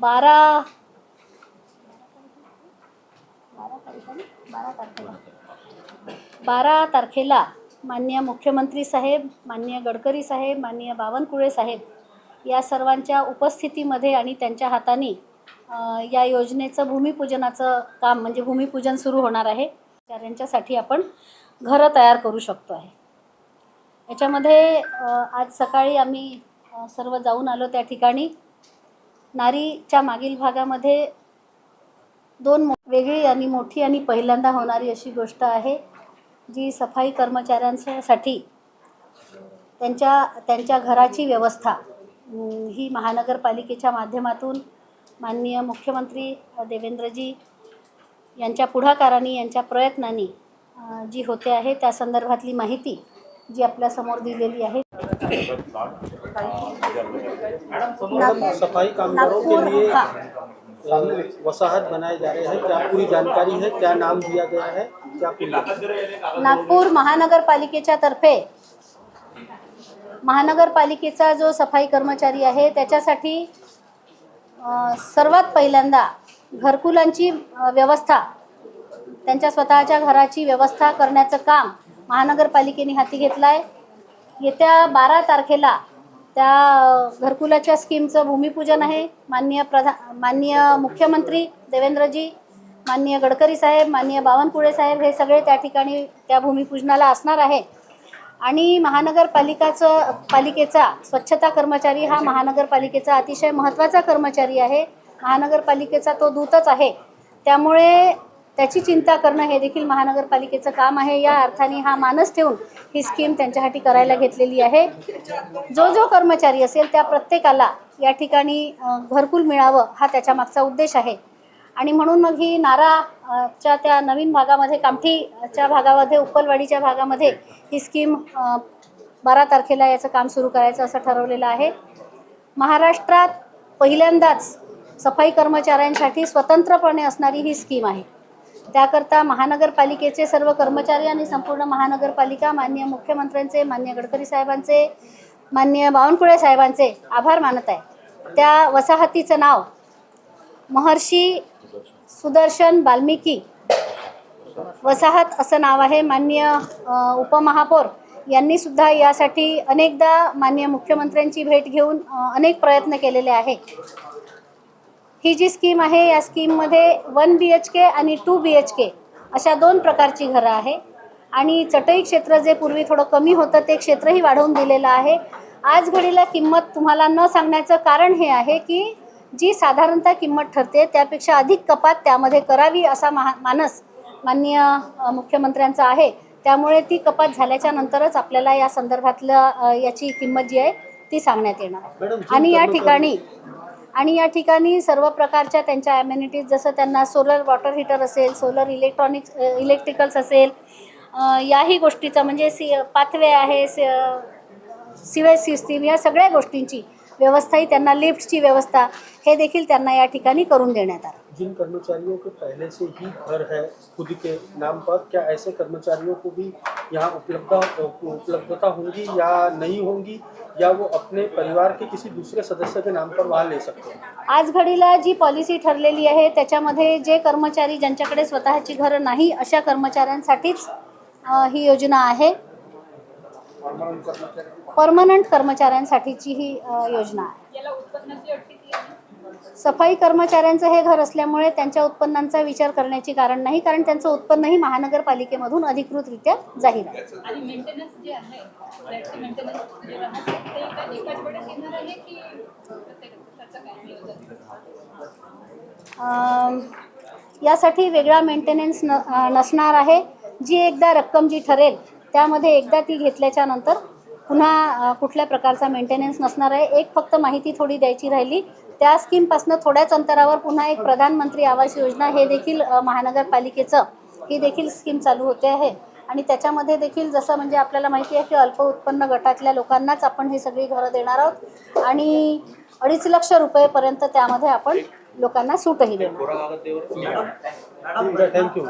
12 तारखेला माननीय मुख्यमंत्री साहेब, माननीय गडकरी साहेब, माननीय बावनकुळे साहेब या सर्वांच्या उपस्थितीमध्ये आणि त्यांच्या हाताने या योजनेचं भूमिपूजनाचं काम म्हणजे भूमिपूजन सुरू होणार आहे. त्यांच्यासाठी आपण घरं तयार करू शकतो आहे. याच्यामध्ये आज सकाळी आम्ही सर्व जाऊन आलो. त्या ठिकाणी नारीच्या मागील भागामध्ये दोन वेगळी आणि मोठी आणि पहिल्यांदा होणारी अशी गोष्ट आहे जी सफाई कर्मचाऱ्यांसाठी त्यांच्या घराची व्यवस्था ही महानगरपालिकेच्या माध्यमातून माननीय मुख्यमंत्री देवेंद्रजी यांच्या पुढाकाराने यांच्या प्रयत्नांनी जी होते आहे त्या संदर्भातली माहिती जी आपल्या समोर दिलेली आहे. सफाई कामगारों के लिए वसाहत बनाए जा रहे हैं, क्या पूरी जानकारी है, क्या नाम दिया गया है, क्या नागपूर महानगरपालिकेच्या तर्फे महानगरपालिकेचा जो सफाई कर्मचारी आहे त्याच्यासाठी सर्वात पहिल्यांदा घरकुलांची व्यवस्था, त्यांच्या स्वतःच्या घराची व्यवस्था करण्याचं काम महानगरपालिकेने हाती घेतलं आहे. येत्या 12 तारखेला त्या घरकुलाच्या स्कीमचं भूमिपूजन आहे. माननीय मुख्यमंत्री देवेंद्रजी, माननीय गडकरी साहेब, माननीय बावनकुळे साहेब हे सगळे त्या ठिकाणी त्या भूमिपूजनाला असणार आहे. आणि पालिकेचा स्वच्छता कर्मचारी हा महानगरपालिकेचा अतिशय महत्त्वाचा कर्मचारी आहे. महानगरपालिकेचा तो दूतच आहे. त्यामुळे त्याची चिंता करणं हे देखील महानगरपालिकेचं काम आहे. या अर्थाने हा मानस ठेवून ही स्कीम त्यांच्यासाठी करायला घेतलेली आहे. जो कर्मचारी असेल त्या प्रत्येकाला या ठिकाणी घरकुल मिळावं हा त्याच्या मागचा उद्देश आहे. आणि म्हणून मग ही नाराच्या त्या नवीन भागामध्ये, कामठीच्या भागामध्ये, उप्पलवाडीच्या भागामध्ये ही स्कीम 12 तारखेला याचं काम सुरू करायचं असं ठरवलेलं आहे. महाराष्ट्रात पहिल्यांदाच सफाई कर्मचाऱ्यांसाठी स्वतंत्रपणे असणारी ही स्कीम आहे. त्याकरता महानगरपालिकेचे सर्व कर्मचारी आणि संपूर्ण महानगरपालिका माननीय मुख्यमंत्र्यांचे, माननीय गडकरी साहेबांचे, माननीय बावनकुळे साहेबांचे आभार मानत आहे. त्या वसाहतीचं नाव महर्षी सुदर्शन वाल्मिकी वसाहत असं नाव आहे. माननीय उपमहापौर यांनी सुद्धा यासाठी अनेकदा माननीय मुख्यमंत्र्यांची भेट घेऊन अनेक प्रयत्न केलेले आहे. ही जी स्कीम आहे या स्कीममध्ये 1 BHK आणि 2 BHK अशा 2 प्रकारची घरं आहे. आणि चटई क्षेत्र जे पूर्वी थोडं कमी होतं ते क्षेत्रही वाढवून दिलेलं आहे. आज घडीला किंमत तुम्हाला न सांगण्याचं कारण हे आहे की जी साधारणतः किंमत ठरते त्यापेक्षा अधिक कपात त्यामध्ये करावी असा मानस माननीय मुख्यमंत्र्यांचा आहे. त्यामुळे ती कपात झाल्याच्या नंतरच आपल्याला या संदर्भातलं याची किंमत जी आहे ती सांगण्यात येणार. आणि या ठिकाणी सर्व प्रकारच्या त्यांच्या ॲम्युनिटीज, जसं त्यांना सोलर वॉटर हीटर असेल, सोलर इलेक्ट्रिकल्स असेल, याही गोष्टीचा म्हणजे पाथवे आहे, सिवेज सिस्टीम, या सगळ्या गोष्टींची व्यवस्थाही त्यांना, लिफ्टची व्यवस्था हे देखील त्यांना या ठिकाणी करून देण्यात आलं. जिन कर्मचारियों के पहले से ही घर है खुद के नाम पर, क्या ऐसे कर्मचारियों को भी यहाँ उपलब्धता होंगी या नहीं होंगी, या वो अपने परिवार के किसी दूसरे सदस्य के नाम पर वहाँ ले सकते हैं? आज घडीला जी पॉलिसी ठरलेली आहे त्याच्यामध्ये जे कर्मचारी ज्यांच्याकडे स्वतःची घरं नाही अशा कर्मचाऱ्यांसाठीच ही योजना आहे. परमनंट कर्मचाऱ्यांसाठीची ही योजना आहे. सफाई कर्मचाऱ्यांचं हे घर असल्यामुळे त्यांच्या उत्पन्नांचा विचार करण्याची कारण नाही, कारण त्यांचं उत्पन्नही महानगरपालिकेमधून अधिकृतरित्या जाहीर आहे. यासाठी वेगळा मेंटेनन्स नसणार आहे. जी एकदा रक्कम जी ठरेल त्यामध्ये एकदा ती घेतल्याच्या नंतर पुन्हा कुठल्या प्रकारचा मेंटेनन्स नसणार आहे. एक फक्त माहिती थोडी द्यायची राहिली, त्या स्कीमपासून थोड्याच अंतरावर पुन्हा एक प्रधानमंत्री आवास योजना हे देखील महानगरपालिकेचं ही देखील स्कीम चालू होते आहे. आणि त्याच्यामध्ये देखील जसं म्हणजे आपल्याला माहिती आहे की अल्प उत्पन्न गटातल्या लोकांनाच आपण ही सगळी घरं देणार आहोत आणि 2.5 लाख रुपयेपर्यंत त्यामध्ये आपण लोकांना सूटही देणार. थँक्यू.